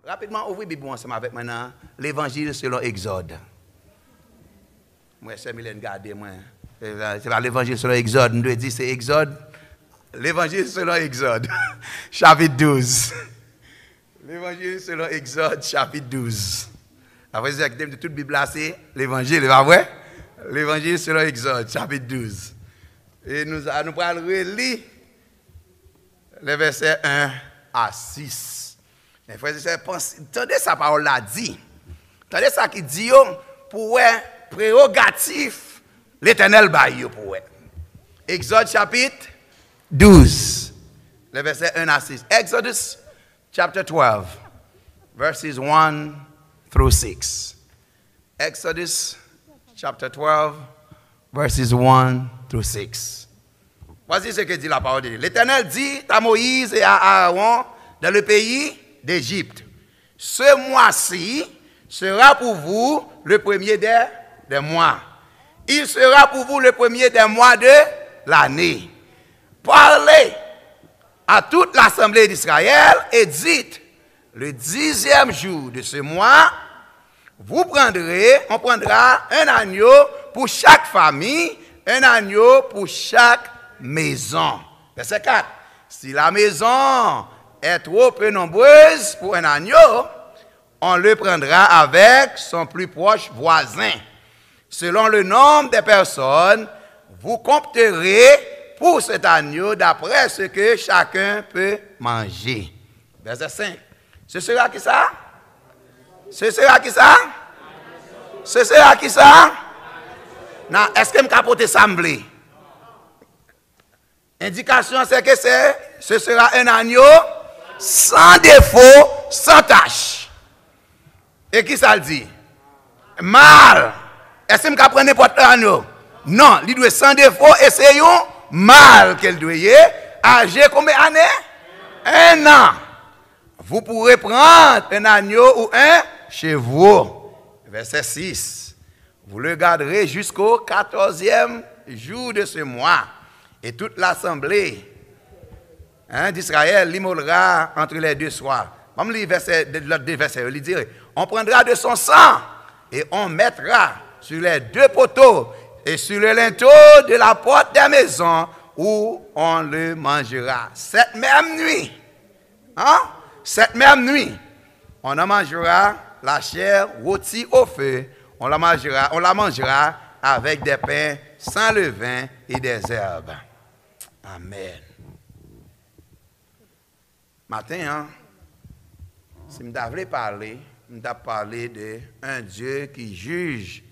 Rapidement, ouvrez Bible ensemble avec maintenant l'évangile selon Exode. Moi, c'est Mylène, gardez moi. C'est pas l'évangile selon Exode. Nous devons dire c'est Exode. L'évangile selon Exode, chapitre 12. L'évangile selon Exode, chapitre 12. Après, c'est de toute Bible là, c'est l'évangile, pas vrai? L'évangile selon Exode, chapitre 12. Et nous allons relire les versets 1 à 6. Mais frères et sœurs, attendez sa parole là dit. Attendez ça qui dit pour prérogatif l'Éternel baille pour Exode chapitre 12. Les versets 1 à 6. Exodus chapter 12 verses 1 through 6. Exodus chapter 12 verses 1 through 6. Voici ce que dit la parole de Dieu. L'Éternel dit à Moïse et à Aaron dans le pays d'Égypte: ce mois-ci sera pour vous le premier des mois. Il sera pour vous le premier des mois de l'année. Parlez à toute l'assemblée d'Israël et dites: le 10e jour de ce mois, on prendra un agneau pour chaque famille, un agneau pour chaque maison. Verset 4. Si la maison est trop peu nombreuse pour un agneau, on le prendra avec son plus proche voisin. Selon le nombre des personnes, vous compterez pour cet agneau d'après ce que chacun peut manger. Verset 5. Ce sera qui ça? Ce sera qui ça? Ce sera qui ça? Non, est-ce que je peux porter semblé? Indication, c'est que ce sera un agneau sans défaut, sans tache. Et qui ça le dit? Mâle. Est-ce que je peux prendre n'importe quel agneau? Non, il doit être sans défaut et c'est un mâle qu'elle doit y être. Âgé combien d'années? 1 an. Vous pourrez prendre un agneau ou un chevreau. Verset 6. Vous le garderez jusqu'au 14e jour de ce mois. Et toute l'assemblée d'Israël l'immolera entre les deux soirs. Même les versets, l'autre verset, il dirait: on prendra de son sang et on mettra sur les deux poteaux et sur le linteau de la porte des maisons où on le mangera. Cette même nuit, cette même nuit, on en mangera la chair rôtie au feu. On la mangera avec des pains sans levain et des herbes. Amen. Matin, si je devais parler, je vais parler d'un Dieu qui juge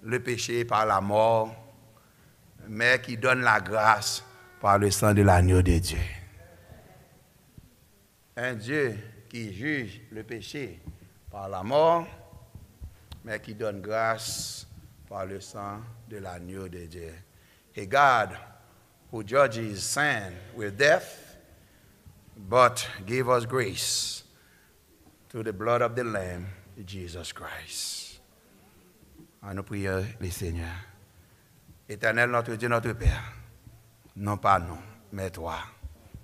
le péché par la mort, mais qui donne la grâce par le sang de l'agneau de Dieu. Un Dieu qui juge le péché par la mort, mais qui donne grâce par le sang de l'agneau de Dieu. A God who judges sin with death, but gave us grace through the blood of the Lamb, Jesus Christ. À nous prions, les Seigneurs. Éternel, notre Dieu, notre Père, non pas nous, mais toi,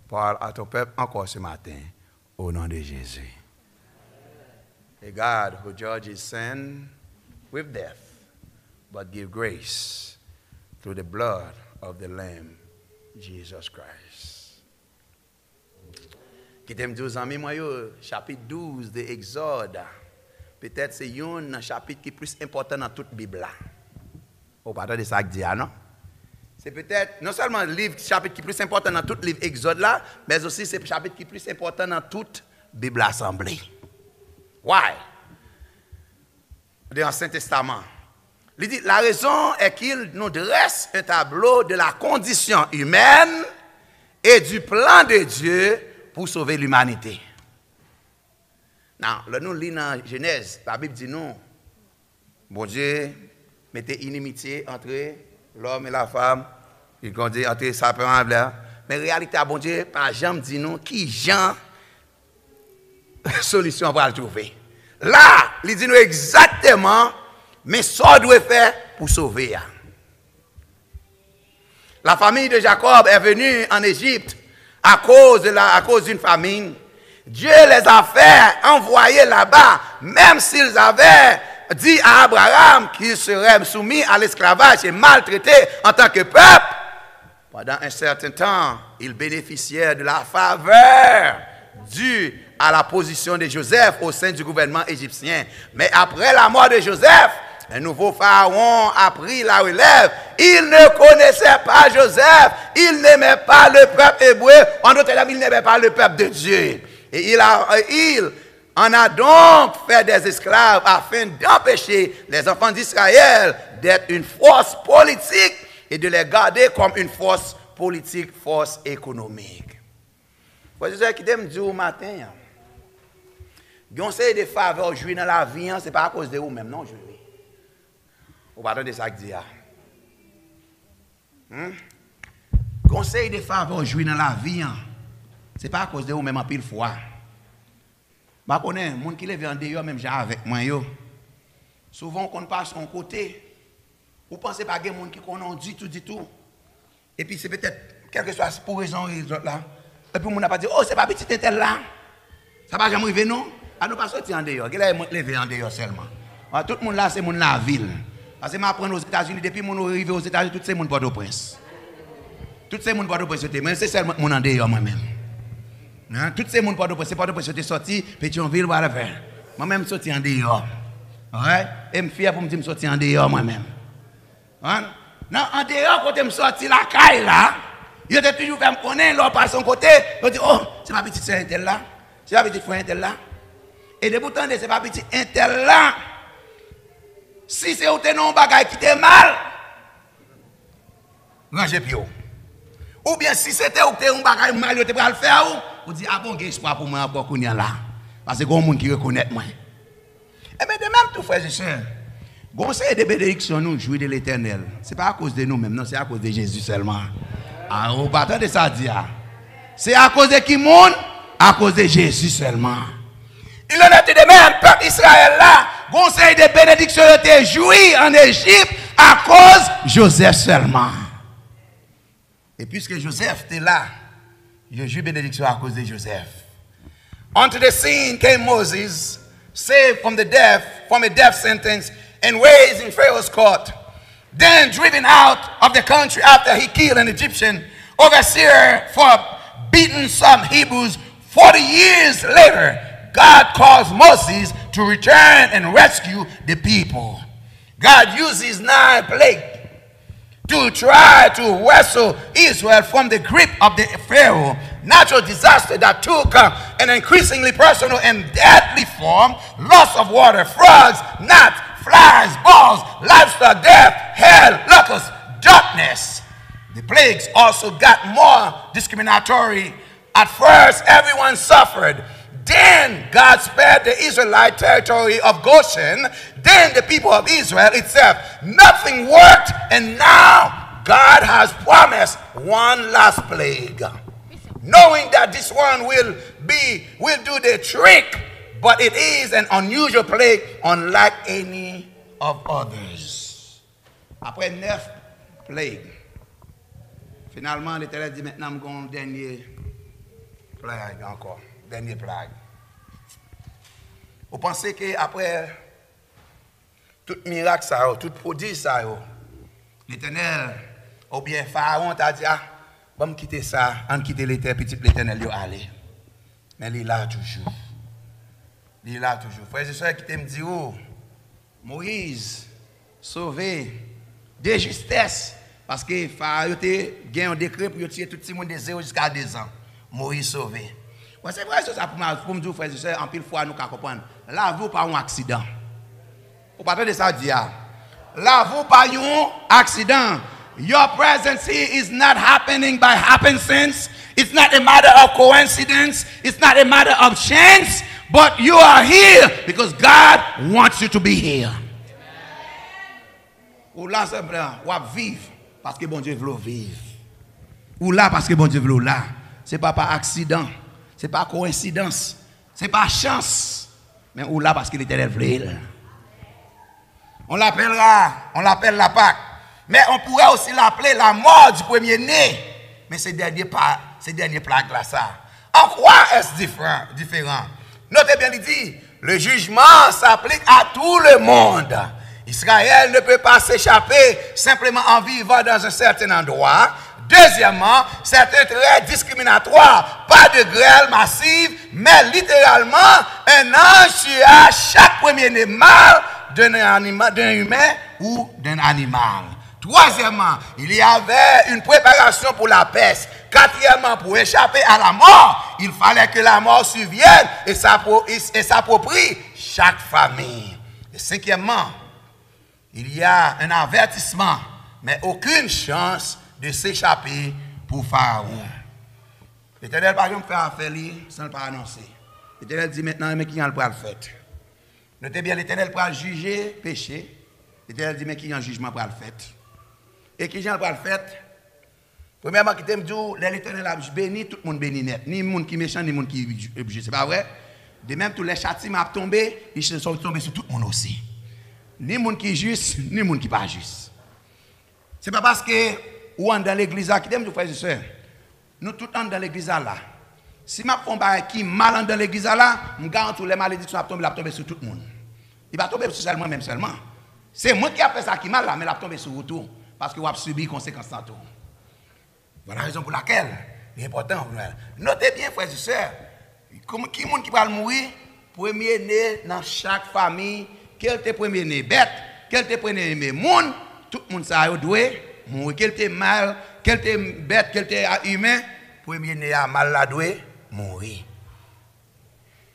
parle à ton peuple encore ce matin, au nom de Jésus. A God who judges sin with death, but give grace through the blood of the Lamb, Jesus Christ. Qui t'aime 12 ans, moi, chapitre 12 de Exode. Peut-être c'est un chapitre qui est plus important dans toute la Bible. Au pardon de ça que dit, non? C'est peut-être non seulement le livre, chapitre qui est plus important dans tout le livre Exode là, mais aussi c'est le chapitre qui est plus important dans toute la Bible assemblée. Why? Dans l'Ancien Testament. Il dit, la raison est qu'il nous dresse un tableau de la condition humaine et du plan de Dieu pour sauver l'humanité. Non, là nous lisons dans Genèse, la Bible dit non. Bon Dieu mettait inimitié entre l'homme et la femme, il dit entre serpent et blanc. Mais en réalité, bon Dieu, par jamais dit nous qui Jean solution pour le trouver. Là, il dit nous exactement, mais ce qu'on doit faire pour sauver. La famille de Jacob est venue en Égypte à cause d'une famine. Dieu les a fait envoyer là-bas, même s'ils avaient dit à Abraham qu'il serait soumis à l'esclavage et maltraité en tant que peuple. Pendant un certain temps, ils bénéficiaient de la faveur due à la position de Joseph au sein du gouvernement égyptien. Mais après la mort de Joseph, un nouveau pharaon a pris la relève. Il ne connaissait pas Joseph. Il n'aimait pas le peuple hébreu. En d'autres termes, il n'aimait pas le peuple de Dieu. Et il en a donc fait des esclaves afin d'empêcher les enfants d'Israël d'être une force politique et de les garder comme une force politique, force économique. Vous savez qui me dit au matin, on sait des faveurs jouer dans la vie, ce n'est pas à cause de vous-même, non, jouer. Vous ne attendez ça que dit. Conseil de faveur jouer dans la vie, ce n'est pas à cause de vous-même en pile fois. Je connais les gens qui lèvent en dehors, même avec moi. Souvent, on passe son côté. Vous pensez pas qu'il y a des gens qui connaissent du tout. Et puis, c'est peut-être, quelle que soit pour raison, là. Et puis, on n'a pas dit, oh, c'est pas petit tel là. Ça va jamais arriver, non? À nous pas sortir en dehors. Qui l'a levé en dehors seulement. Tout le monde là, c'est mon la ville. Parce que je m'apprends aux États-Unis, depuis que je suis arrivé aux États-Unis, tout ces gens Port-au-Prince. Tout ces gens Port-au-Prince, mais c'est seulement mon en dehors moi-même. Hein? Tout ces gens Port-au-Prince, c'est Port-au-Prince, c'est sorti, Pétionville, whatever. Moi-même, sorti en dehors. Ouais? Et je suis fier pour me dire que je sorti en dehors moi-même. Hein? Non, en dehors, quand je suis sorti la caille là, il a toujours fait me connaître, là, par son côté, il dit, oh, c'est pas petit frère intel là, c'est pas petit frère intel là. Et de pourtant, c'est pas petit intel là. Si c'est un non bagage qui était mal, rangez pio. Ou bien si c'était un bagage mal, tu vas le faire, ou dit, ah bon, il y a espoir pour moi encore qu'on y a là. Parce que il y a des gens qui reconnaissent moi. Et bien de même, tout frère et soeur, conseil de bénédiction, nous jouons de l'éternel. Ce n'est pas à cause de nous-mêmes, non, c'est à cause de Jésus seulement. Ah, on va attendre ça dire. C'est à cause de qui monde? À cause de Jésus seulement. Il en était de même, peuple Israël là, conseil de bénédiction était joui en Égypte à cause de Joseph seulement. Et puisque Joseph était là, il joue bénédiction à cause de Joseph. Onto the scene came Moses, saved from a death sentence, and raised in Pharaoh's court. Then driven out of the country after he killed an Egyptian overseer for beating some Hebrews. 40 years later, God caused Moses to return and rescue the people. God uses 9 plagues to try to wrestle Israel from the grip of the Pharaoh. Natural disaster that took an increasingly personal and deadly form. Loss of water, frogs, gnats, flies, balls, livestock, death, hell, locusts, darkness. The plagues also got more discriminatory. At first, everyone suffered. Then God spared the Israelite territory of Goshen. Then the people of Israel itself. Nothing worked, and now God has promised one last plague. Knowing that this one will do the trick, but it is an unusual plague unlike any of others. Après 9 plagues, finalement l'Éternel dit maintenant nous avons un dernier plague encore. Dernier plague. Vous pensez qu'après tout miracle, tout produit, l'Éternel, ou bien Pharaon t'a dit, ah, on va quitter ça, on quitte l'Éternel, il aller. Mais il est là toujours. Il est là toujours. Frères et sœurs qui me dit, oh, Moïse, sauvé, de justesse, parce que Pharaon a gagné un décret pour tuer tout le monde de 0 jusqu'à 2 ans. Moïse sauvé. C'est vrai, ça pour me dire, frères et sœurs, en pile fois, nous comprenons. Là, vous pas un accident. Vous parlez de ça, dire. Là, vous pas un accident. Your presence here is not happening by happenstance. It's not a matter of coincidence. It's not a matter of chance. But you are here because God wants you to be here. Ou là, simplement, ou vivre parce que bon Dieu veut vivre. Ou là, parce que bon Dieu veut là. Ce n'est pas par accident. Ce n'est pas coïncidence. Ce n'est pas chance. Mais ou là, parce que l'Éternel veut. On l'appellera, on l'appelle la Pâque. Mais on pourrait aussi l'appeler la mort du premier-né. Mais ce ces dernières plagues là ça. En quoi est-ce différent? Notez bien, il dit, le jugement s'applique à tout le monde. Israël ne peut pas s'échapper simplement en vivant dans un certain endroit. Deuxièmement, c'est un trait discriminatoire. Pas de grêle massive, mais littéralement, un ange tua chaque premier-né mâle d'un humain ou d'un animal. Troisièmement, il y avait une préparation pour la peste. Quatrièmement, pour échapper à la mort, il fallait que la mort survienne et s'approprie chaque famille. Et cinquièmement, il y a un avertissement, mais aucune chance de s'échapper pour Pharaon. L'Éternel, par exemple, fait affaire sans le pas annoncer. L'Éternel dit maintenant, mais qui a le bras le fait? Notez bien, l'Éternel pourra juger péché. L'Éternel dit, mais qui a un jugement pour le fait? Et qui a le bras le fait? Premièrement, qui t'aime dire, l'Éternel a béni, tout le monde béni net. Ni le monde qui est méchant, ni le monde qui est obligé. C'est pas vrai? De même, tous les châtiments sont tombés, ils sont tombés sur tout le monde aussi. Ni le monde qui est juste, ni le monde qui n'est pas juste. Ce n'est pas parce que ou dans l'église qui t'aime, frères et sœurs. Nous tous dans l'église là. Si je fais un bagage qui mal dans l'église là, je garantis que les malédictions vont tomber sur tout le monde. Il va tomber sur moi-même seulement. C'est moi qui ai fait ça qui mal là, mais il va tomber sur vous tout. Parce que vous avez subi les conséquences de tout. Voilà la raison pour laquelle il est important. Notez bien, frères et sœurs, qui est qui va mourir, premier né dans chaque famille, quel est le premier né bête, quel est le premier né monde, tout le monde ça doit mourir. Quel est mal, quel est bête, quel est humain, premier né à mal là doit mourir.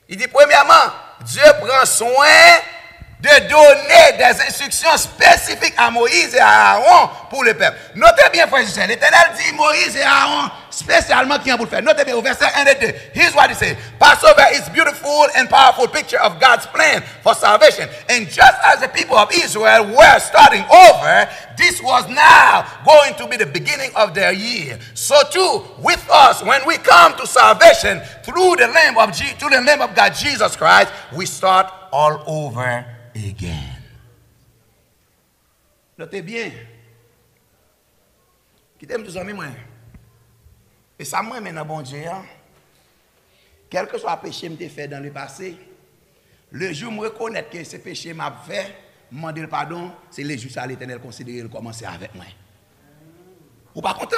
Il dit premièrement, Dieu prend soin de donner des instructions spécifiques à Moïse et à Aaron pour le peuple. Notez bien, frères et sœurs, l'Éternel dit Moïse et Aaron spécialement qui ont pour le faire. Notez bien au verset 1 et 2. Here's what he says. Passover is beautiful and powerful picture of God's plan for salvation. And just as the people of Israel were starting over, this was now going to be the beginning of their year. So too, with us, when we come to salvation through the name of God, Jesus Christ, we start all over again. Notez bien. Qui t'aime tous amis moi. Et ça moi maintenant bon Dieu. Quel que soit le péché que j'ai fait dans le passé, le jour où je reconnais que ce péché m'a fait, demander le pardon, c'est le jour où l'Éternel considère commencer avec moi. Ou pas content?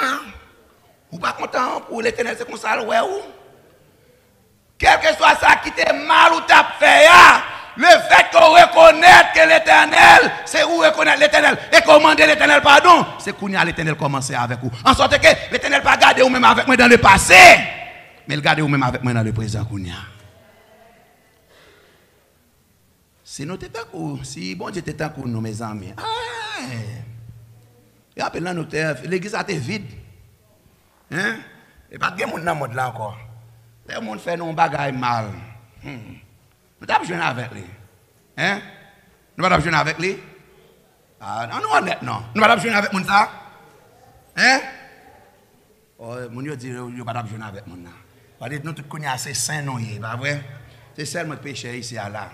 Ou pas content pour l'Éternel c'est comme ça ouais ou? Quel que soit ça qui t'est mal ou t'as fait, le fait qu'on reconnaisse que l'Éternel, c'est où reconnaître l'Éternel et commander l'Éternel pardon, c'est qu'on a l'Éternel commencer avec vous. En sorte que l'Éternel pas garder ou même avec moi dans le passé, mais il garde ou même avec moi dans le présent qu'on a. Si nous t'étions si bon Dieu était pour nous mes amis. Et après là nous l'église a été vide. Hein? Et pas de monde dans le monde là encore. Les gens fait nos bagailles mal. Nous avons joué avec lui. Hein? Nous avons joué avec lui. Ah, non, nous honnête, non. Nous avons joué avec mon ça. Hein? Oh, mon Dieu dit, nous avons joué avec mon ça. Parce que nous tous connaissons assez saint, non, pas vrai? C'est seulement le péché ici à là.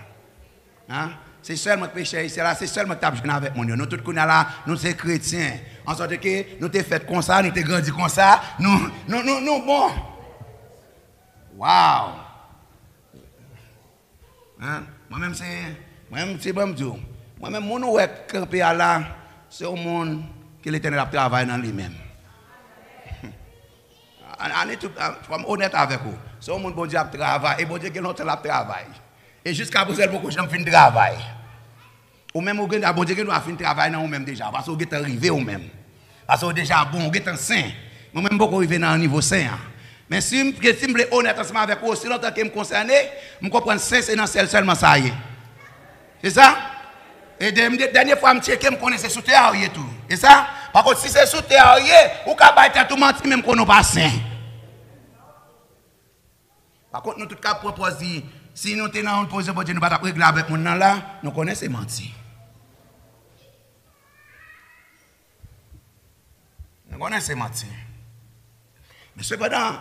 Hein? C'est seulement le péché ici là. C'est seulement que tu as joué avec mon Dieu. Nous tous connaissons là, nous sommes chrétiens. En sorte que nous t'es fait comme ça, nous t'es grandi comme ça. Nous, bon. Wow! Hein? Moi-même, c'est bon Dieu. Moi-même, mon oué campé là, c'est au monde que l'Éternel a travaillé dans lui-même. Je suis honnête avec vous. C'est au monde que bon Dieu a travaillé. Et bon Dieu qui a travaillé. Et jusqu'à présent, beaucoup de gens finissent de travail. Ou même, bon Dieu qui a fini de travailler dans vous-même déjà. Parce que vous êtes arrivé vous même. Parce que vous êtes déjà bon, vous êtes saint. Moi-même, beaucoup arrivé dans un niveau saint. Mais si je suis honnête avec vous, aussi longtemps que je me concerne, je comprends que c'est dans seulement ça. C'est ça? Et la dernière fois, je me connaissais sous terre et tout. C'est ça? Par contre, si c'est sous terre, vous pouvez tout mentir même qu'on n'est pas saint. Par contre, nous, tout cas, proposer, si nous sommes dans une position pour Dieu, nous ne pouvons pas régler avec nous là, nous connaissons mentir. Nous connaissons mentir. Mais cependant,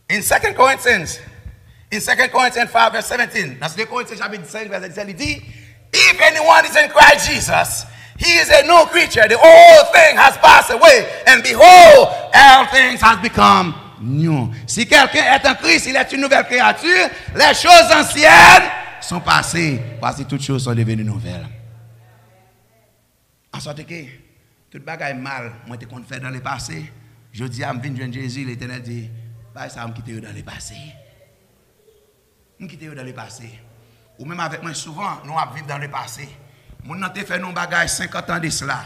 in 2 Corinthians 5, verse 17, dans 2 Corinthiens chapitre 5, verset 17, il dit, if anyone is in Christ Jesus, he is a new creature. The old thing has passed away, and behold, all things has become new. Si quelqu'un est en Christ, il est une nouvelle créature. Les choses anciennes sont passées. Parce que toutes choses sont devenues nouvelles. En sorte que, toute bagaille mal, moi, je compte faire dans le passé. Je dis à Jésus, l'Éternel dit, bah, ça me quitter dans le passé. Me quitter dans le passé. Ou même avec moi, souvent, nous vivons dans le passé. Nous avons fait nos bagailles 50 ans de cela.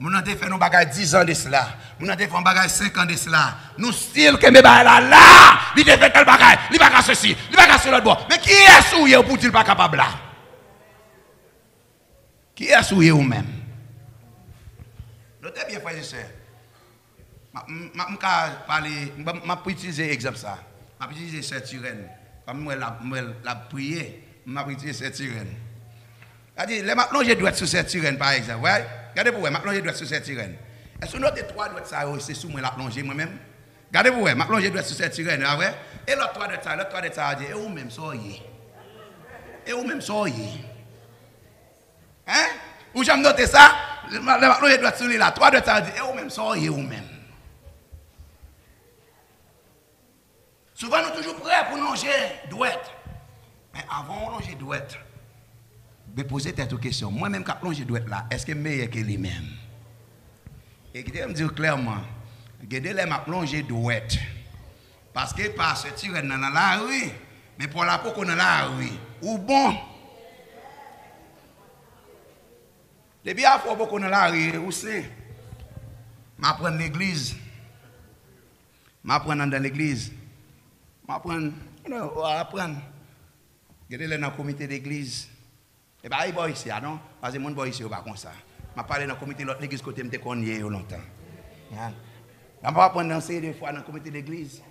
Nous avons fait nos bagailles 10 ans de cela. Nous avons fait nos bagailles 5 ans de cela. Nous style que mes bagailles là, il a fait tel bagaille, il va faire ceci, il va faire l'autre bord. Mais qui est souillé pour dire pas capable là? Qui est souillé ou même? Notez bien, frères et sœurs. Je vais utiliser l'exemple ça. Je vais utiliser cette sirène. Je vais la prier. Je vais utiliser cette sirène. C'est-à-dire, les plongées doivent être sur cette sirène, par exemple. Ouais? Regardez pour vous, ma plongée doit être sur cette sirène. Est-ce que notre 3 doit être ça, c'est sous moi la plongée moi-même? Regardez pour vous, ma plongée doit être sur cette sirène. Ouais? Et l'autre 3 doit être ça, l'autre 3 doit être ça, et où même soyez? Et où même soyez? Hein? Où j'aime noter ça? La plongée doit être sur là, 3 doit être ça, et où même soyez, où même? Souvent, nous sommes toujours prêts pour longer douette. Mais avant de longer douette, je vais poser cette question. Moi-même, quand je plonge douette là, est-ce que je suis meilleur que lui-même? Et je vais me dire clairement, je vais me plonger douette. Parce que par ce tir dans la rue, mais pour la peau dans la rue, ou bon. Depuis à fois beaucoup dans la rue, où c'est? Je vais prendre l'église. Je vais prendre dans l'église. Je vais prendre. Je vais aller dans le comité d'église. Et bien, il y a ici, non? Parce que les gens ici, ils ne pas comme ça. Je parle dans le comité de l'église côté je connais longtemps. Je ne vais pas prendre une série de fois dans le comité d'église.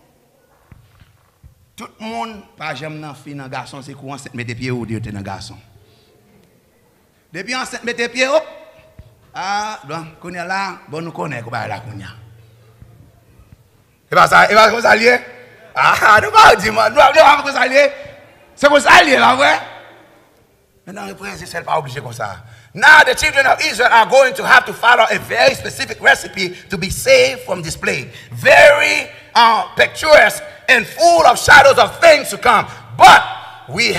Tout le monde, pas jamais dans fille dans garçon, c'est quoi enceinte mettre pieds ou Dieu dans garçon. Depuis enceinte mettre pieds, hop. Ah, donc, qu'on est là, bon, nous connaissons qu'on est là, qu'on est là. Et pas ça, et pas comme ça lié. Ah, nous pas dire, nous pas comme ça lié. C'est comme ça lié, là, ouais. Maintenant, le prince n'est pas obligé comme ça. Now the children of Israel are going to have to follow a very specific recipe to be saved from this plague. Very picturesque and full of shadows of things to come. But could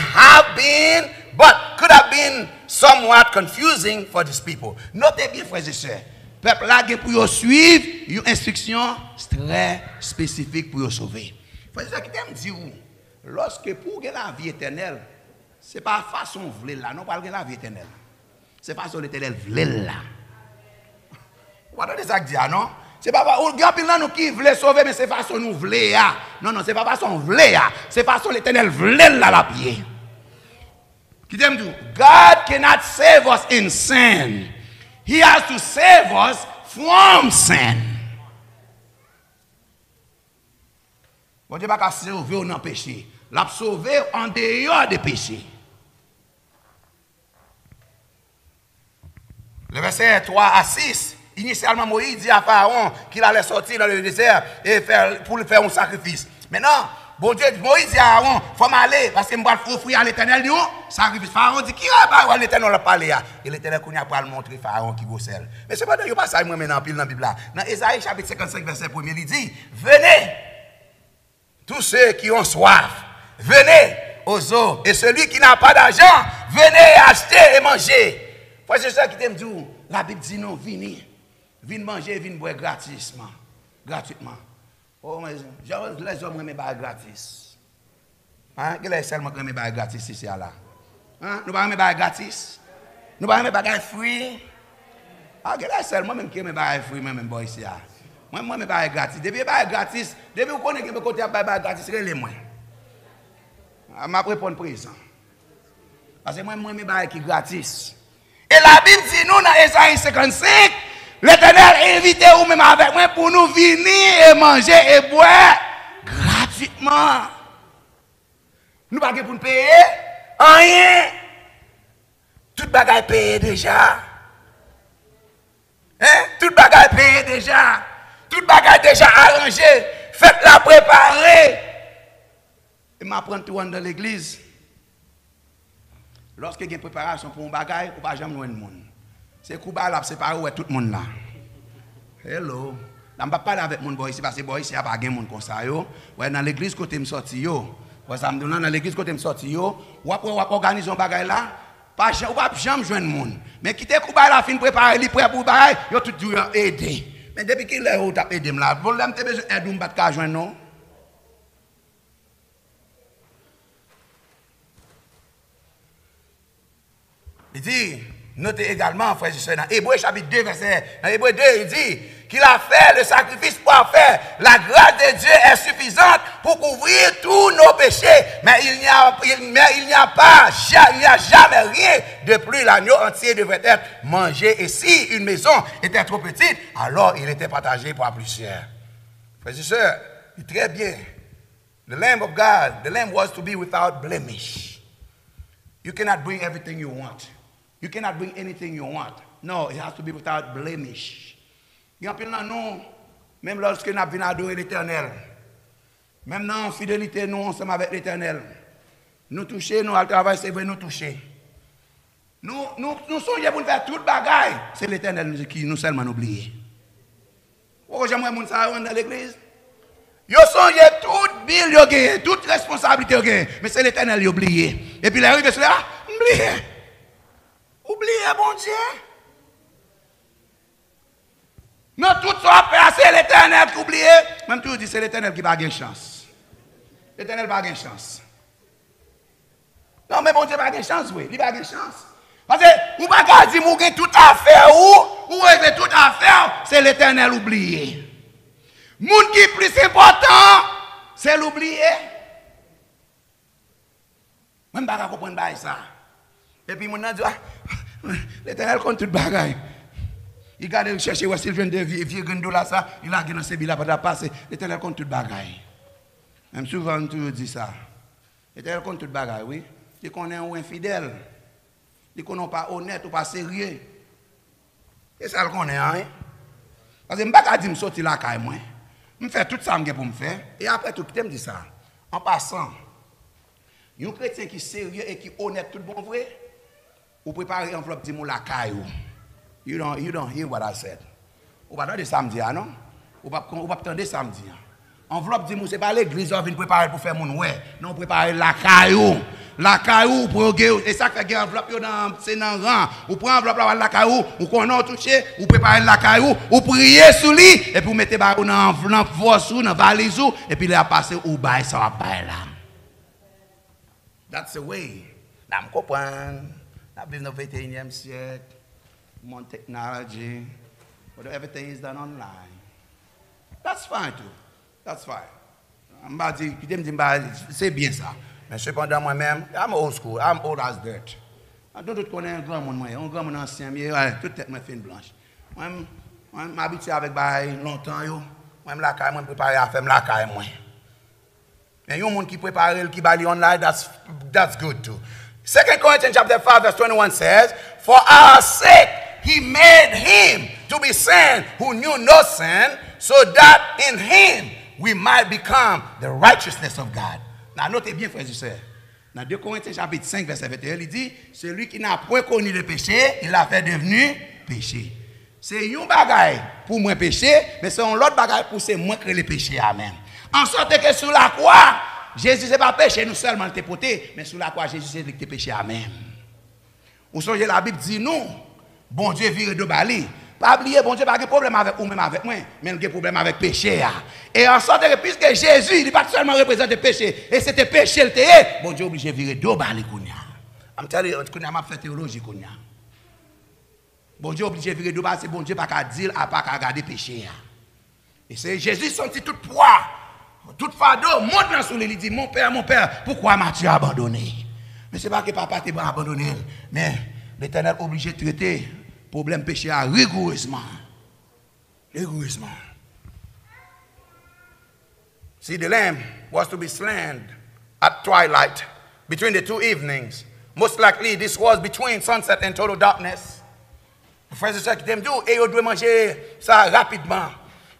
have been somewhat confusing for these people. Notez bien, frères et sœurs. Le peuple là, pour suivre une instruction très spécifique pour sauver. Frères et sœurs, qui t'aime dire, lorsque pour la vie éternelle, ce n'est pas façon vle là, non pas la vie éternelle. C'est façon l'éternel vle là. Vous entendez ça que dit, non? C'est pas ou grand pile là nous qui veut sauver mais c'est façon nous vle là. Non, c'est pas façon vle là, c'est façon l'éternel vle là la pied. Qui t'aime dire, God cannot save us in sin. He has to save us from sin. Bon Dieu pas sauver dans le péché. L'a sauver en dehors des péchés. Le verset 3 à 6, initialement Moïse dit à Pharaon qu'il allait sortir dans le désert et pour faire un sacrifice. Maintenant, bon Dieu, Moïse dit à Aaron, il faut m'aller parce que je vais offrir à l'Éternel du sacrifice. Pharaon dit, qui va l'Éternel le parler? Et l'Éternel va le montrer Pharaon qui vaut celle. Mais c'est pas de pas ça, moi maintenant, pile dans la Bible là. Dans Ésaïe chapitre 55, verset 1, il dit, venez, tous ceux qui ont soif, venez aux eaux. Et celui qui n'a pas d'argent, venez acheter et manger. C'est ça qui t'aime dire. La Bible dit non, venez manger, venez boire gratuitement. Oh, mais les hommes aiment pas gratis. Hein? Quel est seulement qui aime pas gratis ici là? Hein? Nous pas aime pas gratis. Nous pas aime pas free. Ah, quel est seulement même qui aime pas free même boy ici là. Moi aime pas gratis. Depuis pas gratis, depuis vous connaissez que côté pas gratis, c'est les moins. M'a répondre présent. Parce que moi aime pas qui gratis. Et la Bible dit nous dans Ésaïe 55, l'Éternel invite ou même avec moi pour nous venir et manger et boire gratuitement. Nous pas pour nous payer rien. Tout bagaille payé déjà. Hein? Tout bagaille payé déjà. Tout bagaille déjà arrangé. Faites-la préparer. Et m'apprendre tout dans l'église. Lorsque il y a une préparation pour un bagaille, on ne va jamais loin de monde. C'est Kouba là, c'est pas où tout le monde là. Hello. Je ne vais pas parler avec mon boy ici parce que boy ici, il n'y a pas de monde comme ça. Ouais, dans l'église, côté me sorti, ouais, ça me donne dans l'église, côté me sorti, ou organiser un bagage là, pas jamais joindre monde. Mais qui te coupe la fin préparer, li prêt pour bagage, yo tout dit aider. Mais depuis qu'il est où t'a aider là, problème t'as besoin d'aide ou pas joindre non. Il dit, notez également, frères et sœurs, dans Hébreux chapitre 2, verset, dans Hébreux 2, il dit qu'il a fait le sacrifice pour faire. La grâce de Dieu est suffisante pour couvrir tous nos péchés. Mais il n'y a jamais rien de plus. L'agneau entier devrait être mangé. Et si une maison était trop petite, alors il était partagé pour plusieurs. Frères et sœurs, très bien. The Lamb of God, the Lamb was to be without blemish. You cannot bring everything you want. You cannot bring anything you want. No, it has to be without blemish. Il y a plein de nous, même lorsque nous venons adorer l'Éternel, même dans la fidélité, nous ensemble avec l'Éternel, nous toucher, nous, à travail, c'est vrai, nous toucher. Nous songeons pour faire toute bagaille. C'est l'Éternel qui nous seulement oublie. Pourquoi j'aimerais mon ça dans l'église? Yo songe toute bille, toute responsabilité, mais c'est l'Éternel qui oublie. Et puis, là, il cela, oubliez. Oubliez, bon Dieu. Non, tout ça fait, c'est l'Éternel qui oublie. Même tout dit, c'est l'Éternel qui n'a pas de chance. L'Éternel n'a pas de chance. Non, mais bon Dieu n'a pas de chance, oui. Il n'a pas de chance. Parce que, vous ne pouvez pas dire, vous avez tout à faire, ou avez tout à faire, c'est l'Éternel oublié. Monde qui est plus important, c'est l'oublier. Même pas comprendre ça. Et puis, mon dit, l'Éternel compte toute bagaille. Il garde chercher où s'il vient de vieux gondola ça, il a gagné ce bilan pour passer. L'Éternel compte toute bagaille. Même souvent, tu dis ça. L'Éternel compte toute bagaille, oui. Il connaît un infidèle. Il connaît pas honnête ou pas sérieux. Et ça le connaît, hein. Parce que je ne peux pas dire que je sorti la caille, moi. Je fais tout ça pour me faire. Et après tout, je me dis ça. En passant, un chrétien qui est sérieux et qui est honnête, tout bon vrai, ou préparer enveloppe de la caille. You don't hear what I said. Ou pas attendre samedi, non? Ou pas attendre samedi. Enveloppe de c'est pas l'église qui vient préparer pour faire mon ouais. Non, préparer la caille. La caillou pour et ça fait enveloppe c'est dans rang ou prend enveloppe la caillou ou qu'on a touché ou préparer la caillou ou prier sur lui et puis mettre ba dans force ou dans valise et puis là passer ou bail ça va bail là. That's the way. Là me comprendre. N'a vivre dans le 21e siècle. More technology. But everything is done online. That's fine too. That's fine. C'est bien ça. Mais cependant, moi-même, I'm old school. I'm old as dirt. Je connais un grand monde, un grand monde ancien, toute tête me fait une blanche. Moi, je m'habitue avec longtemps. Moi, je me prépare à faire la caille. Mais il y a un monde qui prépare, qui va online, that's good too. 2 Corinthians chapter 5, verse 21 says, For our sake, he made him to be sin who knew no sin, so that in him we might become the righteousness of God. Now, notez bien, frères et sœurs. Dans 2 Corinthiens chapitre 5, verset 21, il dit, celui qui n'a point connu le péché, il l'a fait devenir péché. C'est un bagaille pour moi péché, mais c'est un autre bagaille pour moi créer le péché. Amen. En sorte que sur la croix, Jésus n'est pas péché, nous seulement le tépoté, mais sur la croix, Jésus c'est le péché. Amen. Vous savez, la Bible dit nous, bon Dieu vire de bali. Pas oublier, bon Dieu, pas de problème avec vous même avec moi, mais il y a un problème avec le péché. Et en sorte que puisque Jésus, il n'est pas seulement représenté le péché, et c'était péché le théâtre, bon Dieu obligé de virer deux balles. I'm telling you, je vais faire théologie. Bon Dieu obligé de virer deux balles, c'est bon Dieu pas qu'à dire, pas qu'à garder le péché. Et c'est Jésus senti tout poids, tout fardeau, monte dans son lit, il dit, mon père, pourquoi m'as-tu abandonné? Mais ce n'est pas que papa t'a abandonné, mais l'Éternel est obligé de traiter problème péché rigoureusement. Rigoureusement. See, the lamb was to be slain at twilight, between the two evenings. Most likely, this was between sunset and total darkness. Le frère et sœurs qui t'aiment dit, et ils doivent manger ça rapidement.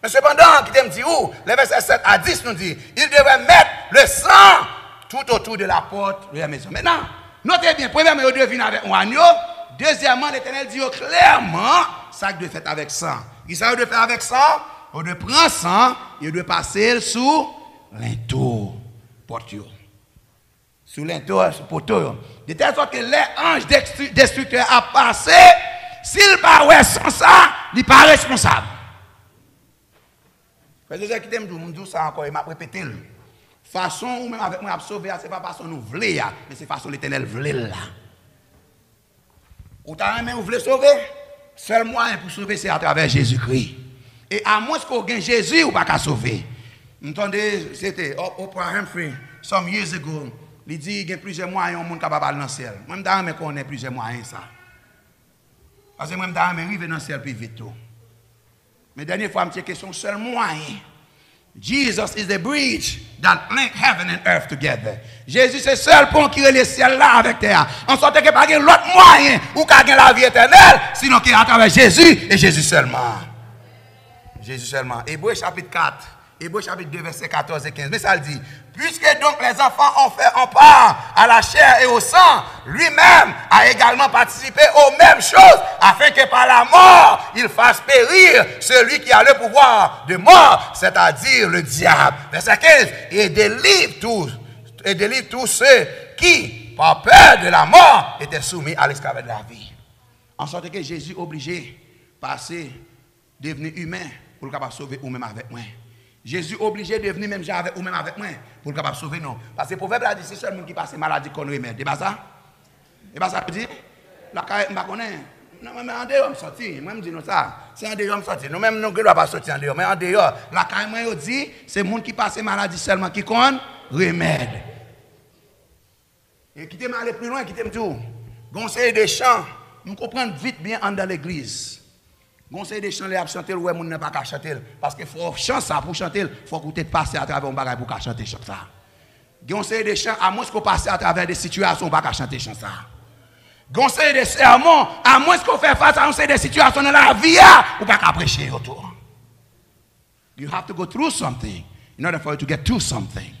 Mais cependant, qui t'aiment dit, les versets 7 à 10 nous dit, ils devaient mettre le sang tout autour de la porte de la maison. Maintenant, notez bien, premièrement, ils doivent venir avec un agneau. Deuxièmement, l'Éternel dit clairement, ça que de faire avec sang. Qu'est-ce que de faire avec sang? on doit prendre sang, il doit passer sous l'inteau portio. Sous l'inteau portio. De telle sorte que les anges destructeurs a passé, s'il pas ouais sans ça, il pas responsable. Parce que je qui t'aime dire ça encore, il m'a répété. Façon ou même avec moi à sauver, c'est pas façon nous voulons, mais c'est façon l'Éternel voulait là. Ou t'as même voulu sauver, seul moyen pour sauver c'est à travers Jésus-Christ. Et à moins qu'on gagne Jésus ou pas qu'à sauver. Entendez, c'était Oprah Winfrey, some years ago, il dit qu'il y a plusieurs moyens pour capable aller dans le ciel. Moi je connais plusieurs moyens ça. Parce que moi je arriver dans le ciel plus vite. Mais dernière fois, je me question seul moyen. Jesus is the bridge that link heaven and earth together. Jésus c'est le seul pont qui relie le ciel là avec terre. En sorte que pas l'autre moyen ou qu'à la vie éternelle, sinon qu'il à travers Jésus et Jésus seulement. Jésus seulement. Hébreux chapitre 4, Hébreux chapitre 2 verset 14 et 15. Mais ça le dit, puisque donc les enfants ont fait en part à la chair et au sang, lui-même a également participé aux mêmes choses, afin que par la mort, il fasse périr celui qui a le pouvoir de mort, c'est-à-dire le diable. Verset 15, et délivre tous ceux qui, par peur de la mort, étaient soumis à l'esclavage de la vie. En sorte que Jésus est obligé de passer, devenir humain, pour le capable sauver ou même avec moi. Jésus est obligé de devenir même avec ou même avec moi pour le capable sauver nous. Parce que le proverbe a dit c'est seulement qui passe maladie qu'on remède. C'est pas ça? C'est pas ça que dit? La caille je connais. Non mais en dehors me sortir, moi me dis non ça. C'est en dehors me sortir. Nous même nous ne doit pas sortir en dehors, mais en dehors, la caille moi dit c'est monde qui passe maladie seulement qui qu'on remède. Et qui t'aime aller plus loin, qui t'aime tout. Conseil des chants, nous comprenons vite bien en dans l'église. Conseil des chants, les chanter, ouais, moun n'a pas qu'à chanter. Parce que faut chanter ça pour chanter, faut que tu passes à travers un bagage pour qu'à chanter ça. Conseil des chants, à moins qu'on passe à travers des situations, pas qu'à chanter ça. Conseil des sermons, à moins qu'on fait face à des situations dans la vie, ou pas qu'à prêcher autour. You have to go through something in order for you to get to something.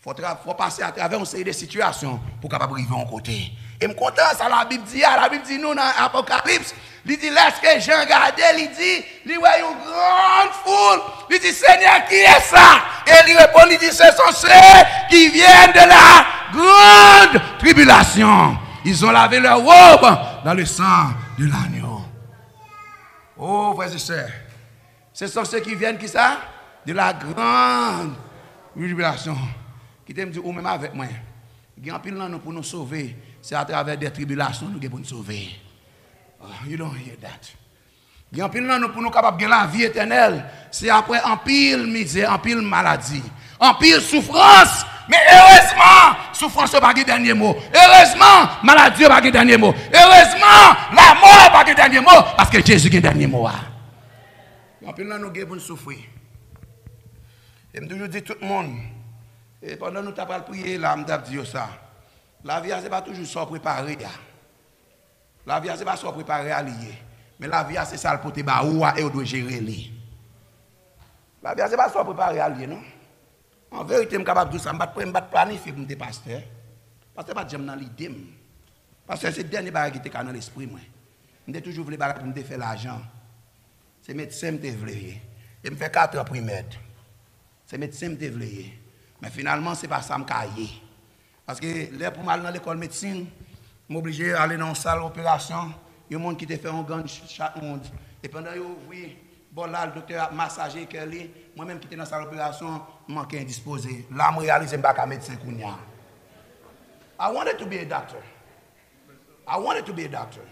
Faut passer à travers une série de situations pour capable arriver en côté. Et me content ça la Bible dit nous dans Apocalypse, il dit lorsque Jean regardait, il dit il voit une grande foule, il dit Seigneur qui est ça? Et il répond il dit ce sont ceux qui viennent de la grande tribulation. Ils ont lavé leur robe dans le sang de l'agneau. Oh frères et sœurs, ce sont ceux qui viennent qui ça? De la grande tribulation. Qui t'aime dire ou même avec moi. Il y a un pile là pour nous sauver, c'est à travers des tribulations nous pour nous sauver. Oh, you don't hear that. Il y a un pile là pour nous capable de la vie éternelle, c'est après un pile misère, un pile maladie, un pile souffrance. Mais heureusement, souffrance n'est pas le dernier mot. Heureusement, maladie n'est pas le dernier mot. Heureusement, la mort n'est pas le dernier mot parce que Jésus est le dernier mot. Il y a un pile là nous pour nous souffrir. Et je toujours dis tout le monde. Et pendant que nous avons prié, là, nous avons dit ça. La vie, ce n'est pas toujours ça préparé. La vie, ce n'est pas ça préparé à lier. Mais la vie, c'est ça pour te baoua et on doit gérer. La vie, ce n'est pas ça préparé à lier, non? En vérité, je suis capable de dire ça. Je ne vais pas planifier pour me pasteur. Parce que je ne suis pas dans l'idée. Parce que c'est le dernier bagage qui était dans l'esprit. Je toujours voulu pour me faire l'argent. C'est médecin que je voulais. Et je fais 4 ans primaire. C'est médecin que je voulais. Mais finalement, ce n'est pas ça que je suis. Parce que là, pour aller dans l'école de médecine, je suis obligé d'aller dans une salle d'opération. Il y a des gens qui te fait un gant chaque monde. Et pendant que oui, bon là, le docteur a massagé Kelly. Moi-même qui était dans la salle d'opération, je manquais indisposé. Là, je réalise que je ne suis pas médecin. I wanted to be a doctor. I wanted to be a doctor.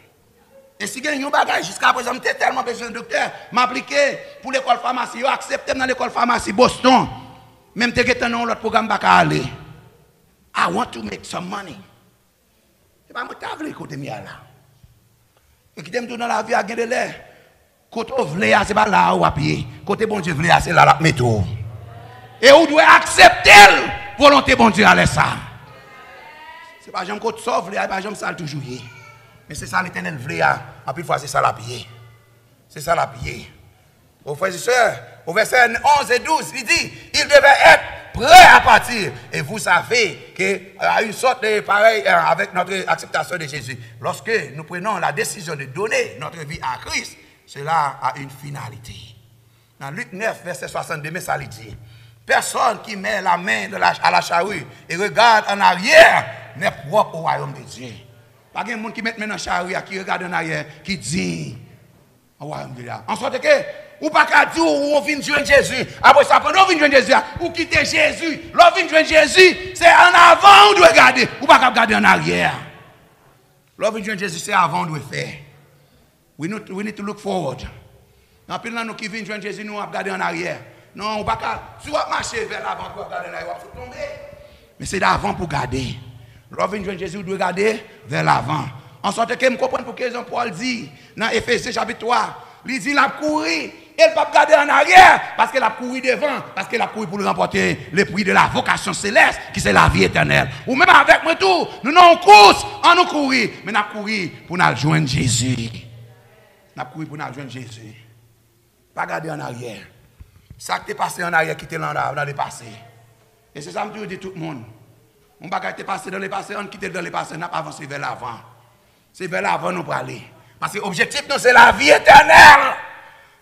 Et si j'ai un bagage, jusqu'à présent, j'étais tellement besoin de docteur, m'appliquer pour l'école pharmacie. J'ai accepté dans l'école pharmacie Boston. Même si j'ai un autre programme, je aller. I want to make some money. C'est pas moi qui veux côté là. Et qui t'aime tout dans la vie à gagner de l'air. Côté vle, c'est pas là où appuyer. Côté bon Dieu vle, c'est là la météo. Et on doit accepter la volonté bon Dieu à l'air ça. C'est pas j'aime côté sauve, c'est pas j'aime ça toujours. Mais c'est ça l'Éternel vle, en plus fois c'est ça la pied. C'est ça la pied. Aux frères et sœurs, au verset 11 et 12, il dit, il devait être prêt à partir. Et vous savez qu'il y a une sorte de pareil avec notre acceptation de Jésus. Lorsque nous prenons la décision de donner notre vie à Christ, cela a une finalité. Dans Luc 9, verset 62, mais ça lui dit. Personne qui met la main à la charrue et regarde en arrière n'est propre au royaume de Dieu. Pas de monde qui met main dans la charrue qui regarde en arrière, qui dit au royaume de Dieu. En sorte que, ou pas qu'à dire où on vient joindre Jésus. Après ça, pendant qu'on vient joindre Jésus, ou quitter Jésus. L'on vient joindre Jésus, c'est en avant on doit regarder. Ou pas qu'à regarder en arrière. L'on vient joindre Jésus, c'est avant on doit faire. We need to look forward. En plus, nous qui viennent joindre Jésus, nous on regarder en arrière. Non, on va pas. Si on marcher vers l'avant pour regarder en arrière, on va tomber. Mais c'est d'avant pour garder. L'on vient joindre Jésus, on doit regarder vers l'avant. En sorte que je comprends pour que Jean-Paul dit dans Éphésiens chapitre 3, il dit qu'il a couru, il ne peut pas regarder en arrière parce qu'il a couru devant, parce qu'il a couru pour remporter le prix de la vocation céleste qui c'est la vie éternelle. Ou même avec moi tout, nous n'avons course, on nous courir, mais nous avons couru pour nous joindre Jésus. Nous avons couru pour nous joindre Jésus. Pas regarder en arrière. Ça qui est passé en arrière, qui était dans le passé. Et c'est ça que je dis tout le monde. On ne va pas passer dans le passé, on quitte dans le passé, on n'a pas avancé vers l'avant. C'est vers l'avant nous pour aller. Parce que l'objectif, c'est la vie éternelle.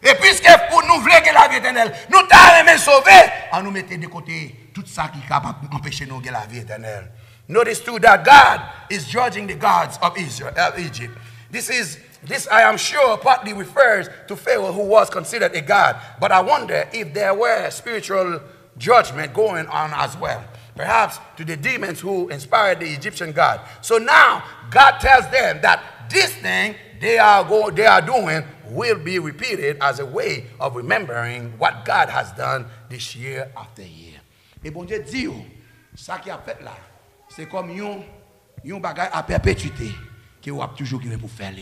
Et puisque pour nous voulons que la vie éternelle, nous t'avons sauvé, on nous mettait de côté tout ça qui est capable d'empêcher nous de la vie éternelle. Notice too that God is judging the gods of Egypt. This I am sure partly refers to Pharaoh, who was considered a god. But I wonder if there were spiritual judgment going on as well. Perhaps to the demons who inspired the Egyptian god. So now God tells them that this thing they are doing will be repeated as a way of remembering what God has done this year after year. Et bon Dieu dit, ça qui a fait là, c'est comme un bagage à perpétuité qui va toujours pour faire.